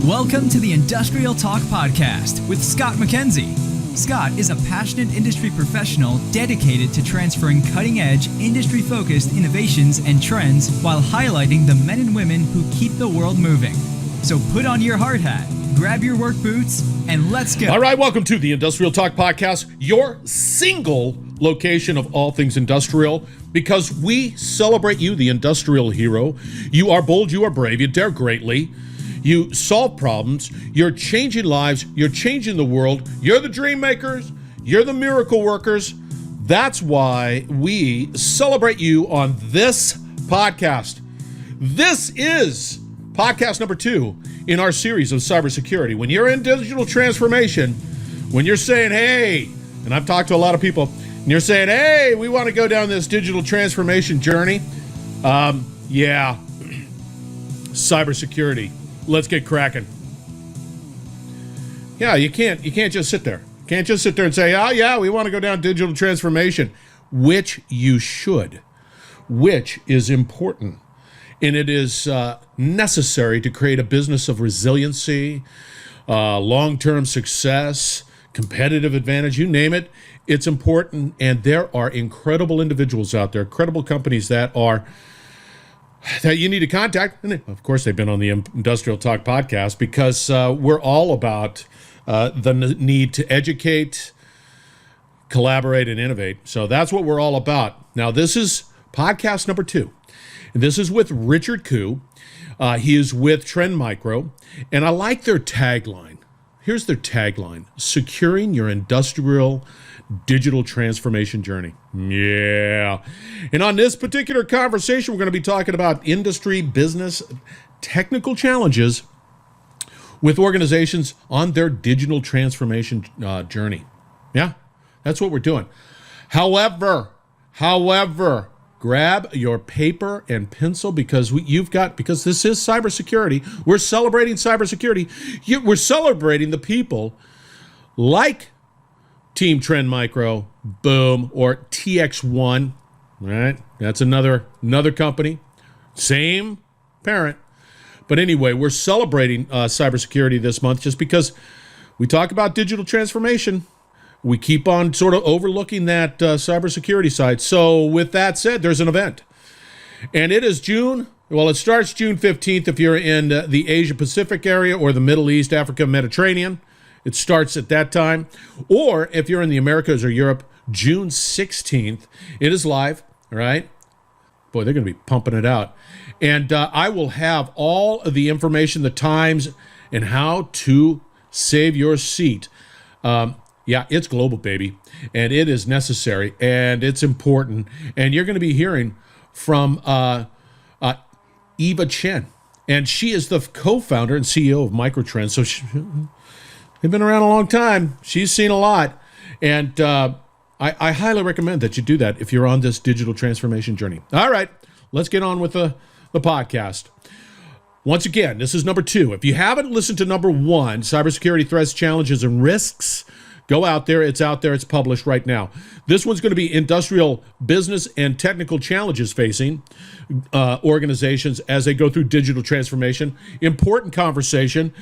Welcome to the Industrial Talk Podcast with Scott McKenzie. Scott is a passionate industry professional dedicated to transferring cutting-edge, industry-focused innovations and trends while highlighting the men and women who keep the world moving. So put on your hard hat, grab your work boots, and let's go. All right, welcome to the Industrial Talk Podcast, your single location of all things industrial, because we celebrate you, the industrial hero. You are bold, you are brave, you dare greatly. You solve problems, you're changing lives, you're changing the world, you're the dream makers, you're the miracle workers. That's why we celebrate you on this podcast. This is podcast number 2 in our series of cybersecurity. When you're in digital transformation, when you're saying, hey, and I've talked to a lot of people, and you're saying, hey, we want to go down this digital transformation journey. Cybersecurity. Let's get cracking. Yeah, you can't just sit there. Can't just sit there and say, oh yeah, we want to go down digital transformation, which you should, which is important. And it is necessary to create a business of resiliency, long-term success, competitive advantage, you name it. It's important. And there are incredible individuals out there, credible companies that you need to contact. And of course, they've been on the Industrial Talk Podcast because we're all about the need to educate, collaborate, and innovate. So that's what we're all about. Now, this is podcast number 2. This is with Richard Koo. He is with txOne Micro, and I like their tagline. Here's their tagline: securing your industrial digital transformation journey. Yeah. And on this particular conversation, we're going to be talking about industry, business, technical challenges with organizations on their digital transformation journey. Yeah, that's what we're doing. However, grab your paper and pencil because because this is cybersecurity. We're celebrating cybersecurity. We're celebrating the people like Team txOne Micro, boom, or txOne, right? That's another company, same parent. But anyway, we're celebrating cybersecurity this month just because we talk about digital transformation. We keep on sort of overlooking that cybersecurity side. So with that said, there's an event. And it is June. Well, it starts June 15th if you're in the Asia Pacific area or the Middle East, Africa, Mediterranean. It starts at that time. Or if you're in the Americas or Europe, June 16th. It is live, all right? Boy, they're going to be pumping it out. And I will have all of the information, the times, and how to save your seat. Yeah, it's global, baby. And it is necessary, and it's important. And you're going to be hearing from Eva Chen. And she is the co-founder and CEO of Microtrend. So they've been around a long time. She's seen a lot. And I highly recommend that you do that if you're on this digital transformation journey. All right, let's get on with the podcast. Once again, this is number 2. If you haven't listened to number 1, cybersecurity threats, challenges, and risks, go out there. It's out there. It's published right now. This one's going to be industrial business and technical challenges facing organizations as they go through digital transformation. Important conversation.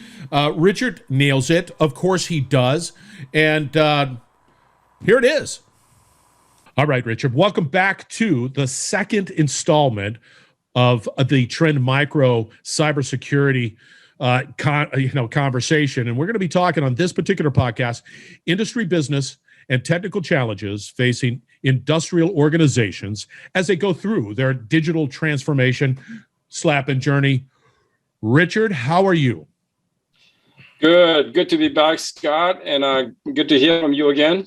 Richard nails it. Of course he does. And here it is. All right, Richard, welcome back to the second installment of the txOne Micro cybersecurity conversation. And we're going to be talking on this particular podcast, industry, business, and technical challenges facing industrial organizations as they go through their digital transformation and journey. Richard, how are you? Good to be back, Scott, and good to hear from you again.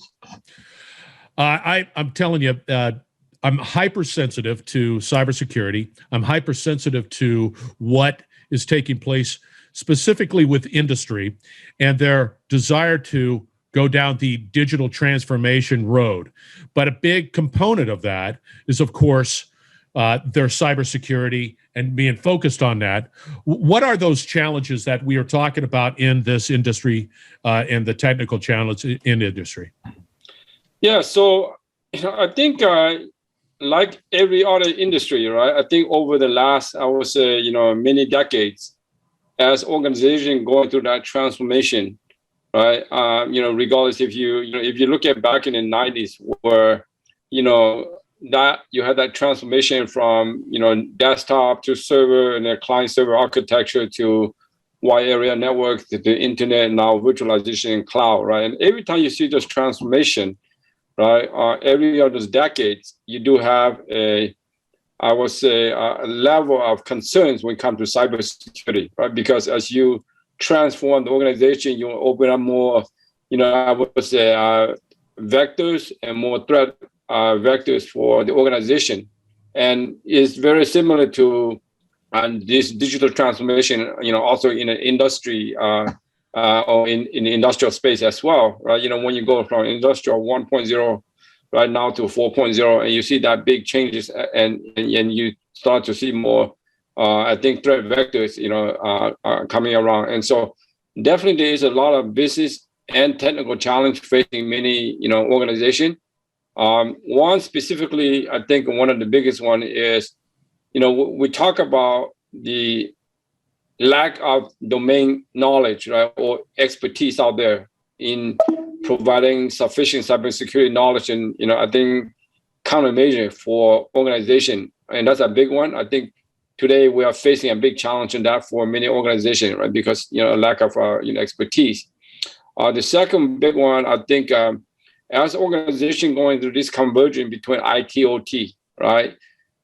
I'm telling you, I'm hypersensitive to cybersecurity. I'm hypersensitive to what is taking place specifically with industry and their desire to go down the digital transformation road. But a big component of that is, of course, their cybersecurity and being focused on that. What are those challenges that we are talking about in this industry and the technical challenge in industry? Yeah, so I think like every other industry, right? I think over the last, I would say, many decades, as organization going through that transformation, right? Regardless if if you look at back in the 90s where, that you had that transformation from, desktop to server and a client server architecture to wide area network to the internet, now virtualization and cloud, right? And every time you see this transformation, right, every of those decades, you do have I would say, a level of concerns when it comes to cybersecurity, right? Because as you transform the organization, you open up more, I would say, vectors and more threat vectors for the organization. And it's very similar to this digital transformation, also in the industry or in the industrial space as well, right? When you go from industrial 1.0 right now to 4.0, and you see that big changes, and you start to see more, I think, threat vectors, coming around. And so definitely there is a lot of business and technical challenge facing many, organization. One specifically, I think one of the biggest one is, we talk about the lack of domain knowledge, right, or expertise out there in providing sufficient cybersecurity knowledge and, I think, countermeasure for organization. And that's a big one. I think today we are facing a big challenge in that for many organizations, right? Because, lack of, expertise. The second big one, I think, as organization going through this convergence between IT, OT, right?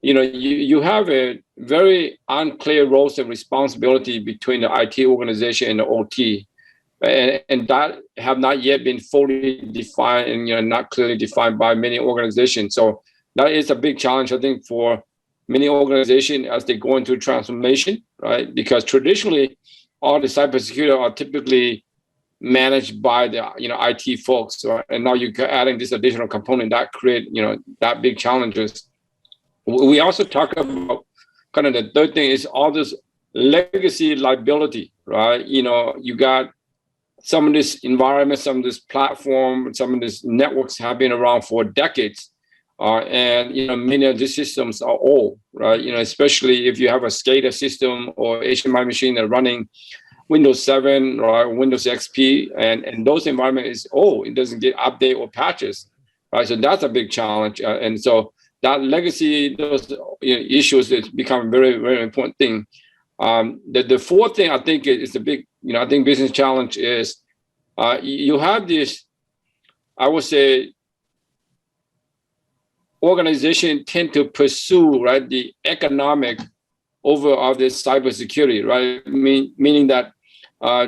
You have a very unclear roles and responsibility between the IT organization and the OT. And that have not yet been fully defined and not clearly defined by many organizations. So that is a big challenge, I think, for many organizations as they go into transformation, right? Because traditionally, all the cybersecurity are typically managed by the IT folks, right? And now you're adding this additional component that create that big challenges. We also talk about kind of the third thing is all this legacy liability, right? You got some of this environment, some of this platform, some of these networks have been around for decades. And many of these systems are old, right? Especially if you have a SCADA system or HMI machine that are running Windows 7 or Windows XP, and those environment is old. It doesn't get update or patches, right? So that's a big challenge. And so that legacy, those issues, it's become a very, very important thing. The fourth thing I think is a big, I think business challenge is you have this, I would say, organization tend to pursue, right, the economic over of this cybersecurity, right? Meaning that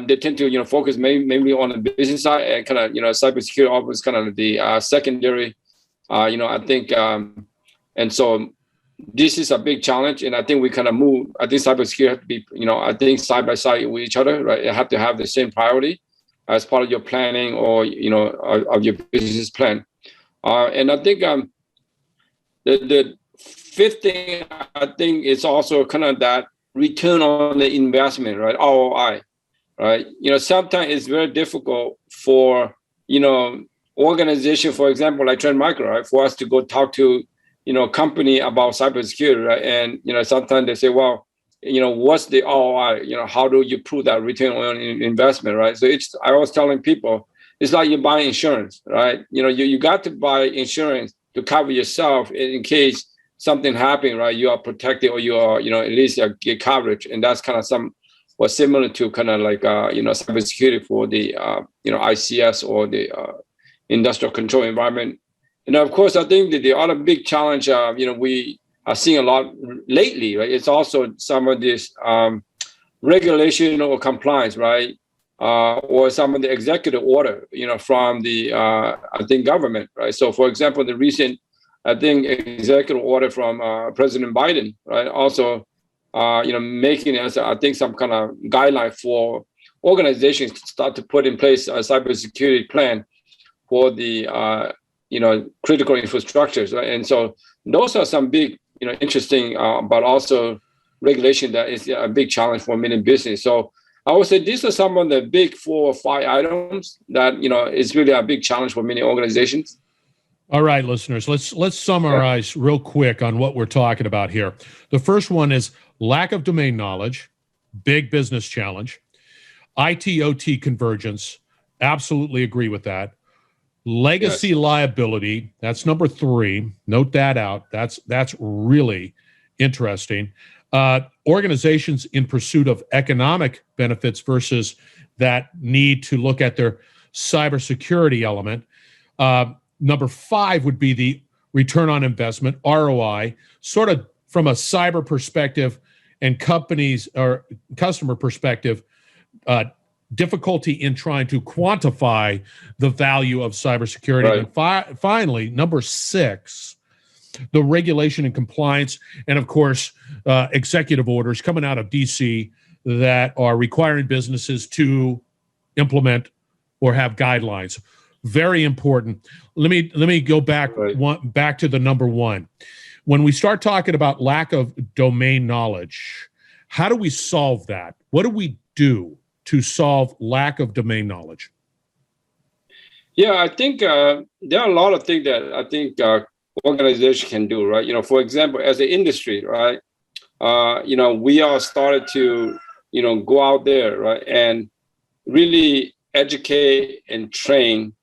they tend to, focus mainly on the business side, and kind of, cybersecurity offers kind of the secondary, I think, and so this is a big challenge, and I think we kind of move. I think cybersecurity have to be, I think side by side with each other, right? You have to have the same priority as part of your planning or, of your business plan. And I think the fifth thing, I think, is also kind of that return on the investment, right? ROI, right? Sometimes it's very difficult for, organization, for example, like Trend Micro, right? For us to go talk to, company about cybersecurity, right? And, sometimes they say, well, what's the ROI? How do you prove that return on investment, right? So I was telling people, it's like you buy insurance, right? You got to buy insurance to cover yourself in case something happened, right? You are protected, or you are, at least get coverage. And that's kind of was similar to kind of like, cybersecurity for the, ICS or the industrial control environment. And of course, I think that the other big challenge, we are seeing a lot lately, right? It's also some of this regulation or compliance, right? Or some of the executive order, from the, I think, government, right? So, for example, the recent, I think, executive order from President Biden, right? Also, making it as, I think, some kind of guideline for organizations to start to put in place a cybersecurity plan for the, critical infrastructures, right? And so those are some big, interesting, but also regulation that is a big challenge for many business. So I would say these are some of the big 4 or 5 items that, is really a big challenge for many organizations. All right, listeners, let's summarize real quick on what we're talking about here. The first one is lack of domain knowledge, big business challenge. IT/OT convergence, absolutely agree with that. Legacy liability, that's number 3. Note that out. That's really interesting. Organizations in pursuit of economic benefits versus that need to look at their cybersecurity element. Number 5 would be the return on investment, ROI, sort of from a cyber perspective and companies or customer perspective, difficulty in trying to quantify the value of cybersecurity. Right. And finally, number 6, the regulation and compliance, and of course, executive orders coming out of DC that are requiring businesses to implement or have guidelines. Very important. Let me go back back to the number 1. When we start talking about lack of domain knowledge, how do we solve that? What do we do to solve lack of domain knowledge? Yeah, I think there are a lot of things that I think organizations can do, right? For example, as an industry, right? We are started to, go out there, right, and really educate and train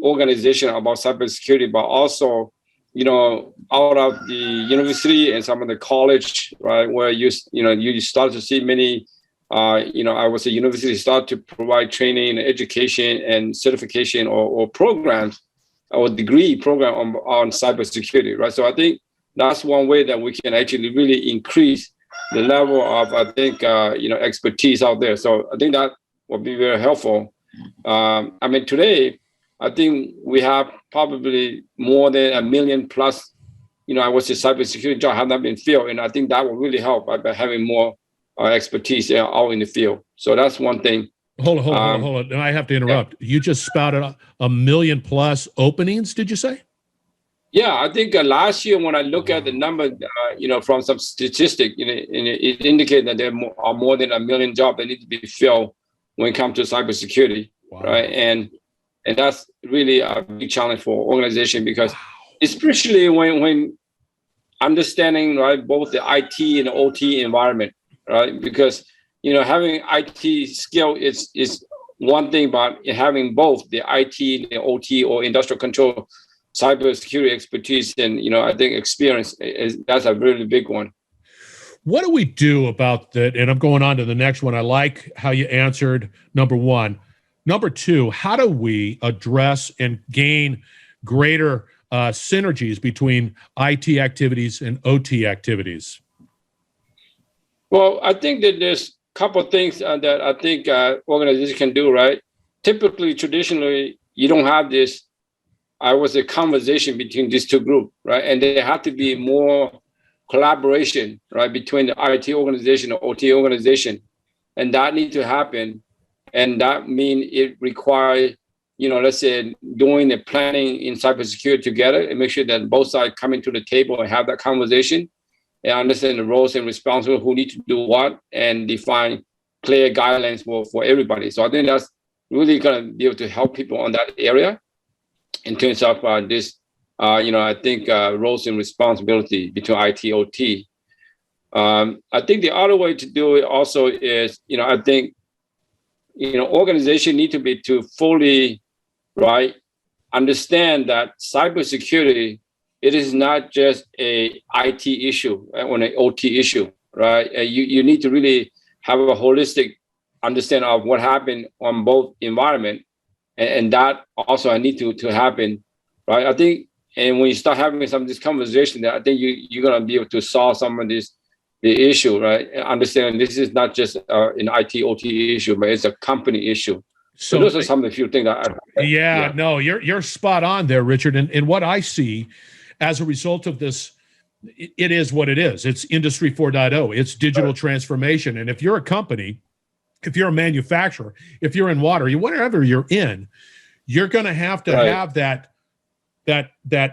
organization about cybersecurity, but also, out of the university and some of the college, right, where you start to see many, I would say universities start to provide training, education, and certification or programs or degree program on cybersecurity, right? So I think that's one way that we can actually really increase the level of, I think, expertise out there. So I think that will be very helpful. Today, I think we have probably more than 1 million plus, I would say cybersecurity jobs have not been filled. And I think that will really help by having more expertise out in the field. So that's one thing. Hold on. I have to interrupt. Yeah. You just spouted 1 million plus openings, did you say? Yeah, I think last year when I look at the number, from some statistic, it indicated that there are more than 1 million jobs that need to be filled when it comes to cybersecurity, right? And that's really a big challenge for organization because especially when understanding, right, both the IT and the OT environment, right? Because, having IT skill is one thing, but having both the IT and the OT or industrial control cybersecurity expertise and, I think experience, that's a really big one. What do we do about that? And I'm going on to the next one. I like how you answered number 1. Number 2, how do we address and gain greater synergies between IT activities and OT activities? Well, I think that there's a couple of things that I think organizations can do, right? Traditionally, you don't have this, a conversation between these two groups, right? And there have to be more collaboration, right, between the IT organization and OT organization. And that needs to happen. And that means it requires, let's say, doing the planning in cybersecurity together and make sure that both sides come into the table and have that conversation and understand the roles and responsibilities, who need to do what, and define clear guidelines for everybody. So I think that's really going to be able to help people on that area in terms of this, I think roles and responsibility between IT, OT. I think the other way to do it also is, I think, organization need to be to fully, right, understand that cybersecurity, it is not just a IT issue or an OT issue, right? You need to really have a holistic understanding of what happened on both environment, and that also need to happen, right? I think, and when you start having some of this conversation, that I think you're gonna be able to solve some of this. The issue, right? Understand this is not just an IT OT issue, but it's a company issue. So those are some of the few things that No, you're spot on there, Richard. And what I see as a result of this, it is what it is. It's Industry 4.0. It's digital transformation. And if you're a company, if you're a manufacturer, if you're in water, whatever you're in, you're going to have that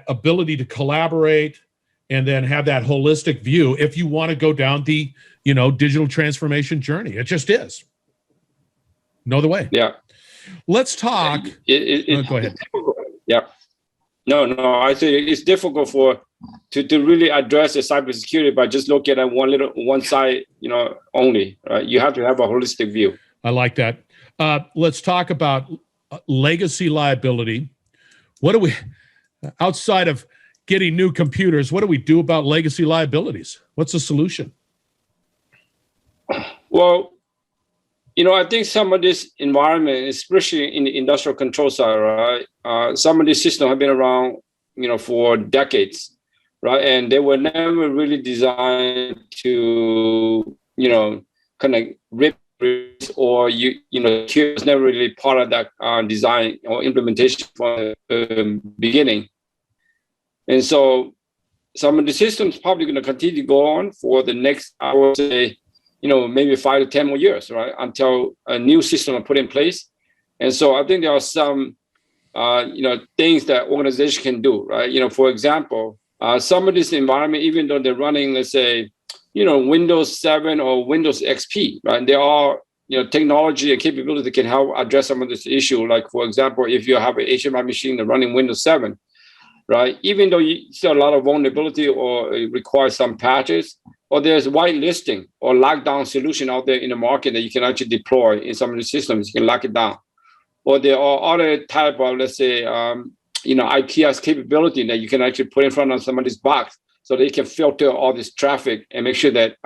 ability to collaborate and then have that holistic view if you want to go down the, digital transformation journey. It just is. No other way. Yeah. Let's talk. Go ahead. Yeah. No. I think it's difficult to really address the cybersecurity by just looking at one side, only. Right? You have to have a holistic view. I like that. Let's talk about legacy liability. What do we, outside of getting new computers, what do we do about legacy liabilities? What's the solution? Well, I think some of this environment, especially in the industrial control side, right? Some of these systems have been around, for decades, right? And they were never really designed to, kind of rip or security was never really part of that design or implementation from the beginning. And so some of the systems probably going to continue to go on for the next, I would say, maybe 5 to 10 more years, right? Until a new system is put in place. And so I think there are some, things that organization can do, right? For example, some of this environment, even though they're running, let's say, Windows 7 or Windows XP, right? There are, technology and capability that can help address some of this issue. Like, for example, if you have an HMI machine that's running Windows 7, right? Even though you see a lot of vulnerability or it requires some patches, or there's whitelisting or lockdown solution out there in the market that you can actually deploy in some of the systems, you can lock it down. Or there are other type of, let's say, IPS capability that you can actually put in front of somebody's box so they can filter all this traffic and make sure that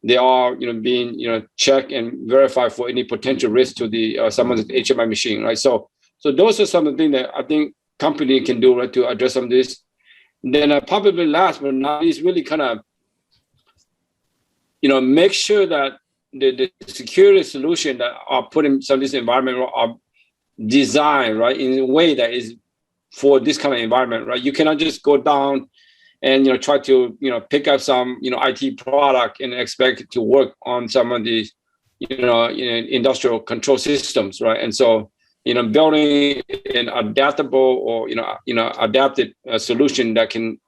they are, being, checked and verified for any potential risk to the some of the HMI machine, right? So those are some of the things that I think company can do, right, to address some of this. Then probably last but not least, really kind of, make sure that the security solution that are put in some of this environment are designed, right, in a way that is for this kind of environment, right? You cannot just go down and, try to, pick up some, IT product and expect it to work on some of these, industrial control systems, right? And so, building an adaptable or, adapted solution that can,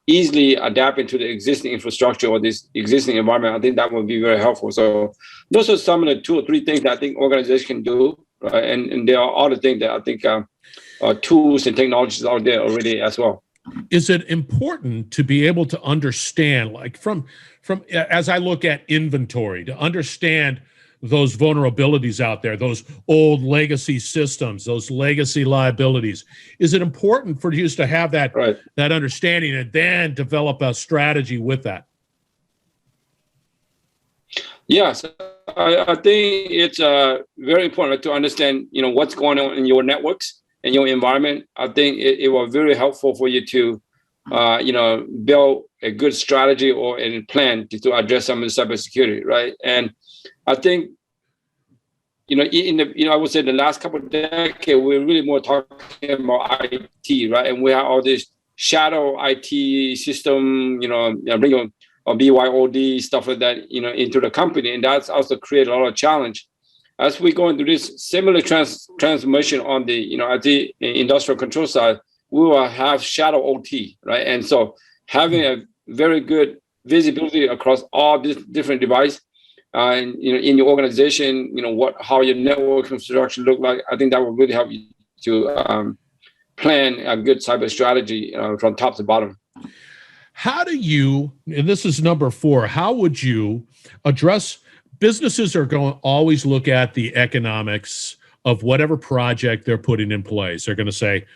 easily adapt into the existing infrastructure or this existing environment, I think that would be very helpful. So those are some of the 2 or 3 things that I think organizations can do, right? And there are other things that I think tools and technologies out there already as well. Is it important to be able to understand, like from as I look at inventory, to understand those vulnerabilities out there, those old legacy systems, those legacy liabilities? Is it important for you to have that, right, that understanding and then develop a strategy with that? Yes, I think it's very important to understand, what's going on in your networks and your environment. I think it was very helpful for you to, build a good strategy or a plan to address some of the cybersecurity, right? And I think, I would say the last couple of decades, we're really more talking about IT, right? And we have all this shadow IT system, bring or BYOD, stuff like that, into the company. And that's also created a lot of challenge. As we go into this similar transformation on the, IT industrial control side, we will have shadow OT, right? And so having a very good visibility across all these different devices, and in your organization, how your network infrastructure look like, I think that will really help you to plan a good cyber strategy from top to bottom. How do you, and this is number 4, how would you address, businesses are going to always look at the economics of whatever project they're putting in place. They're going to say,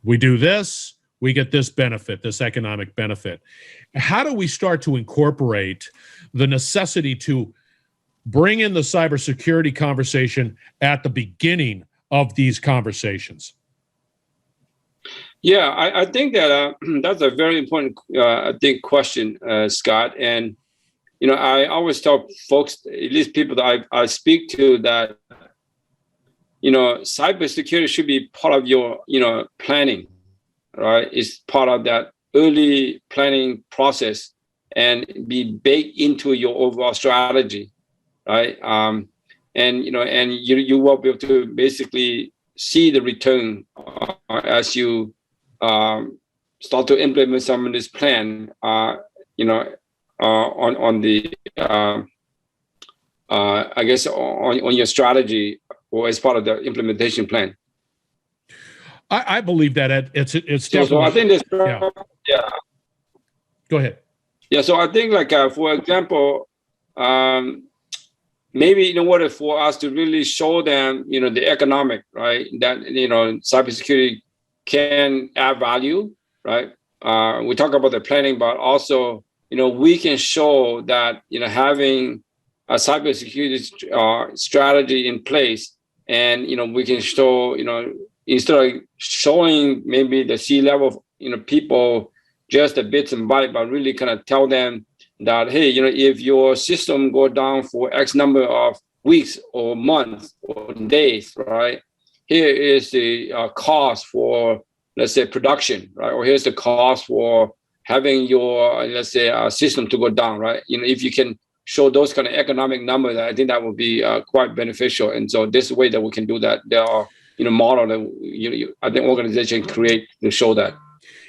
we do this, we get this benefit, this economic benefit. How do we start to incorporate the necessity to bring in the cybersecurity conversation at the beginning of these conversations? Yeah, I think that that's a very important, question, Scott. And, I always tell folks, at least people that I speak to, that, cybersecurity should be part of your, planning, right? It's part of that early planning process and be baked into your overall strategy, right? And you will be able to basically see the return as you start to implement some of this plan, on the I guess on your strategy or as part of the implementation plan. I believe that it's So definitely. I think this, Yeah. yeah. Go ahead. Yeah, so I think like for example, maybe in order for us to really show them, the economic, right, that cybersecurity can add value, right? We talk about the planning, but also we can show that having a cybersecurity strategy in place, and we can show instead of showing maybe the C-level people just the bits and bytes, but really kind of tell them that, hey, if your system go down for X number of weeks or months or days, right? Here is the cost for, let's say, production, right? Or here's the cost for having your, let's say, system to go down, right? If you can show those kind of economic numbers, I think that would be quite beneficial. And so this way that we can do that, there are, model that I think organization create to show that.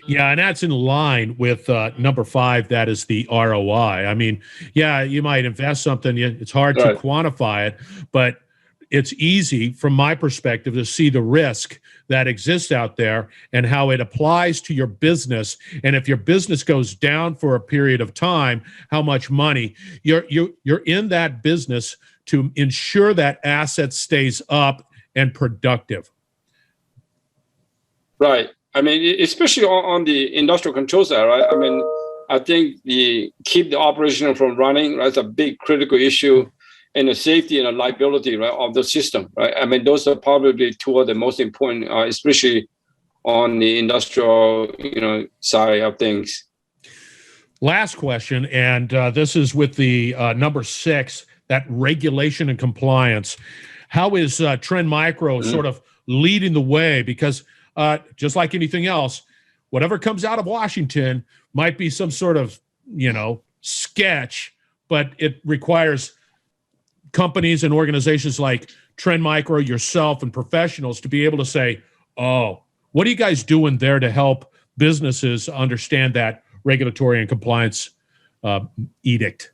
Yeah, and that's in line with number 5. That is the ROI. I mean, yeah, you might invest something. It's hard to quantify it, but it's easy from my perspective to see the risk that exists out there and how it applies to your business. And if your business goes down for a period of time, how much money you're in that business to ensure that asset stays up and productive. Right. I mean, especially on the industrial control side, right? I mean, I think keep the operation from running, right? That's a big critical issue, and the safety and the liability, right, of the system, right? I mean, those are probably two of the most important, especially on the industrial, side of things. Last question, and this is with the number 6, that regulation and compliance. How is Trend Micro sort of leading the way? Because just like anything else, whatever comes out of Washington might be some sort of, sketch, but it requires companies and organizations like Trend Micro, yourself, and professionals to be able to say, oh, what are you guys doing there to help businesses understand that regulatory and compliance edict?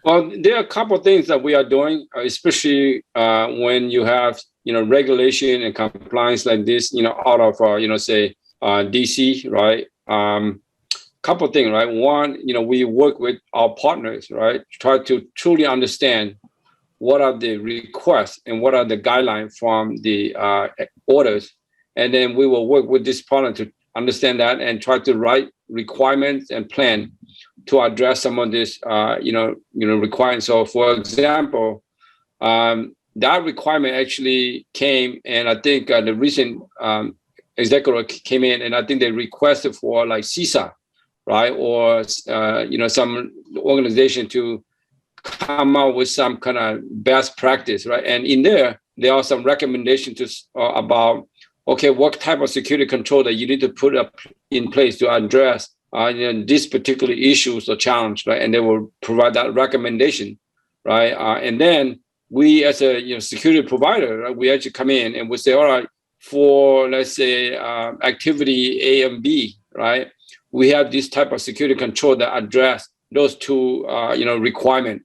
Well, there are a couple of things that we are doing, especially when you have, regulation and compliance like this, out of, say, DC, right? Couple of things, right? One, we work with our partners, right? Try to truly understand what are the requests and what are the guidelines from the orders. And then we will work with this partner to understand that and try to write requirements and plan to address some of this, requirements. So, for example, that requirement actually came, and I think the recent executive came in, and I think they requested for like CISA, right, or some organization to come out with some kind of best practice, right? And in there are some recommendations about, okay, what type of security control that you need to put up in place to address these particular issues or challenge, right? And they will provide that recommendation, right? And then we, as a security provider, right, we actually come in and we say, all right, for let's say activity A and B, right? We have this type of security control that address those two, requirement,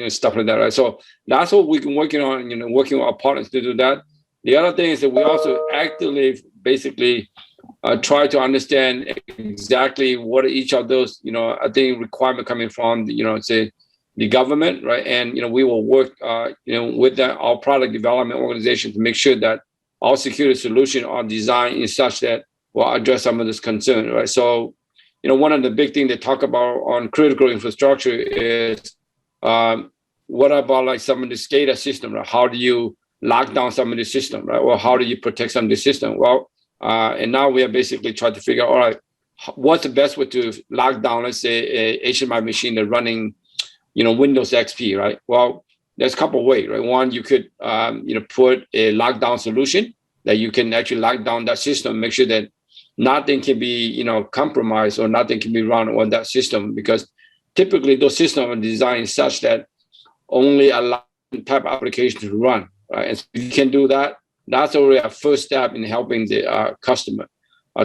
stuff like that, right? So that's what we've been working on, working with our partners to do that. The other thing is that we also actively, basically, try to understand exactly what each of those, I think requirement coming from, say the government, right? And we will work, with our product development organization to make sure that our security solution are designed in such that will address some of this concern, right? So, one of the big things they talk about on critical infrastructure is what about like some of the SCADA system, right? How do you lock down some of the system, right? Or how do you protect some of the system? Well, and now we are basically trying to figure out, all right, what's the best way to lock down, let's say, a HMI machine that's running, Windows XP, right? Well, there's a couple of ways, right? One, you could, put a lockdown solution that you can actually lock down that system, make sure that nothing can be, compromised or nothing can be run on that system, because typically those systems are designed such that only allow type of application to run, right? And so if you can do that, that's already a first step in helping the customer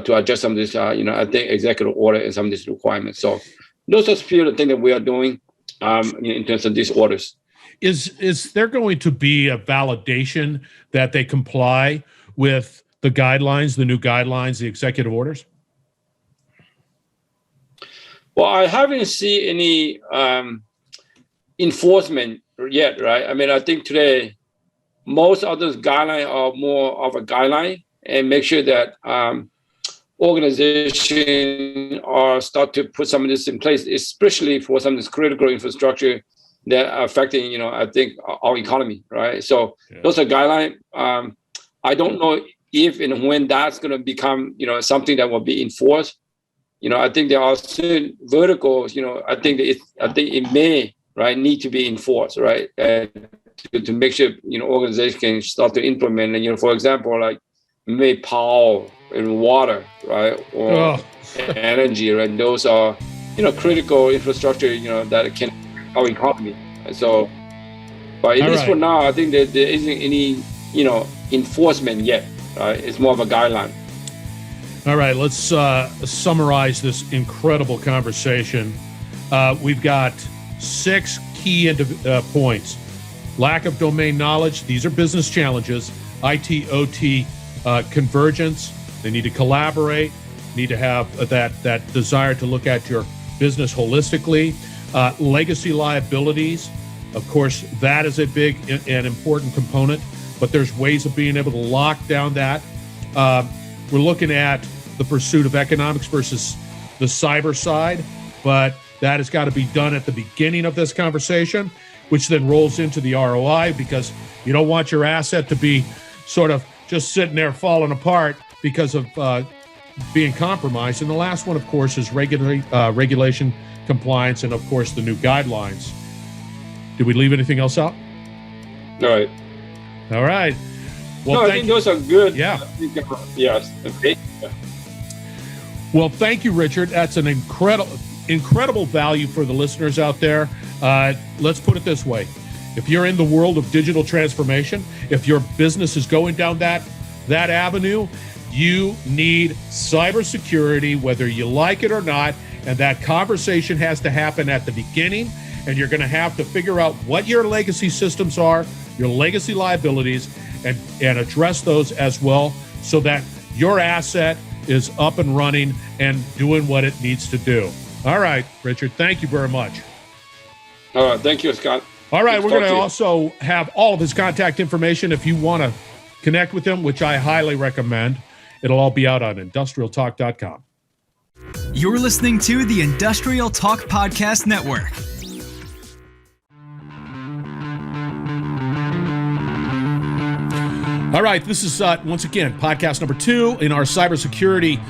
to adjust some of this, I think executive order and some of these requirements. So those are a few of the things that we are doing in terms of these orders. Is there going to be a validation that they comply with the guidelines, the new guidelines, the executive orders? Well, I haven't seen any enforcement yet, right? I mean, I think today most of those guidelines are more of a guideline and make sure that organizations are start to put some of this in place, especially for some of this critical infrastructure that are affecting, I think our economy, right? So those are guidelines. I don't know if and when that's going to become, something that will be enforced. I think there are certain verticals, I think it may, right, need to be enforced, right, to make sure, organizations can start to implement. And, for example, like maybe power and water, right, or energy, right? And those are, critical infrastructure, that can help our economy. So, but at least for now, I think that there isn't any, enforcement yet. Right? It's more of a guideline. All right, let's summarize this incredible conversation. We've got 6 key points. Lack of domain knowledge. These are business challenges. IT, OT, convergence. They need to collaborate, need to have that desire to look at your business holistically. Legacy liabilities. Of course, that is a big and important component, but there's ways of being able to lock down that. We're looking at the pursuit of economics versus the cyber side, but that has got to be done at the beginning of this conversation, which then rolls into the ROI, because you don't want your asset to be sort of just sitting there falling apart because of being compromised. And the last one, of course, is regulation, compliance, and, of course, the new guidelines. Did we leave anything else out? All right. All right. Well, I think those are good. Yeah. Yes. Okay. Well, thank you, Richard. That's an incredible value for the listeners out there. Let's put it this way. If you're in the world of digital transformation, if your business is going down that avenue, you need cybersecurity, whether you like it or not. And that conversation has to happen at the beginning. And you're going to have to figure out what your legacy systems are, your legacy liabilities, and address those as well, so that your asset is up and running and doing what it needs to do. All right, Richard, thank you very much. All right, thank you, Scott. All right, we're going to also have all of his contact information if you want to connect with him, which I highly recommend. It'll all be out on industrialtalk.com. You're listening to the Industrial Talk Podcast Network. All right, this is, once again, podcast number 2 in our cybersecurity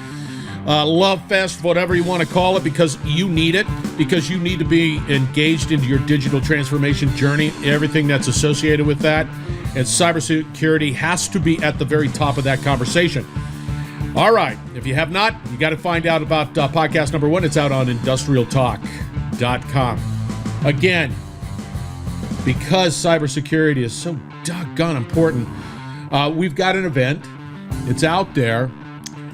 love fest, whatever you want to call it, because you need it, because you need to be engaged into your digital transformation journey, everything that's associated with that, and cybersecurity has to be at the very top of that conversation. All right, if you have not, you got to find out about podcast number 1. It's out on industrialtalk.com. Again, because cybersecurity is so doggone important, we've got an event. It's out there.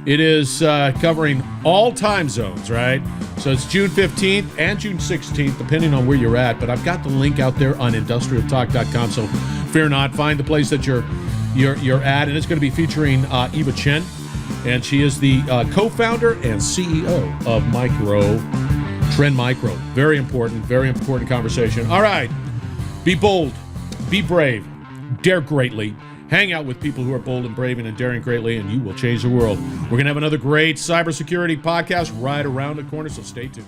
It is covering all time zones, right? So it's June 15th and June 16th, depending on where you're at. But I've got the link out there on industrialtalk.com. So fear not, find the place that you're at. And it's going to be featuring Eva Chen. And she is the co-founder and CEO of txOne Micro. Very important conversation. All right. Be bold. Be brave. Dare greatly. Hang out with people who are bold and brave and daring greatly, and you will change the world. We're going to have another great cybersecurity podcast right around the corner, so stay tuned.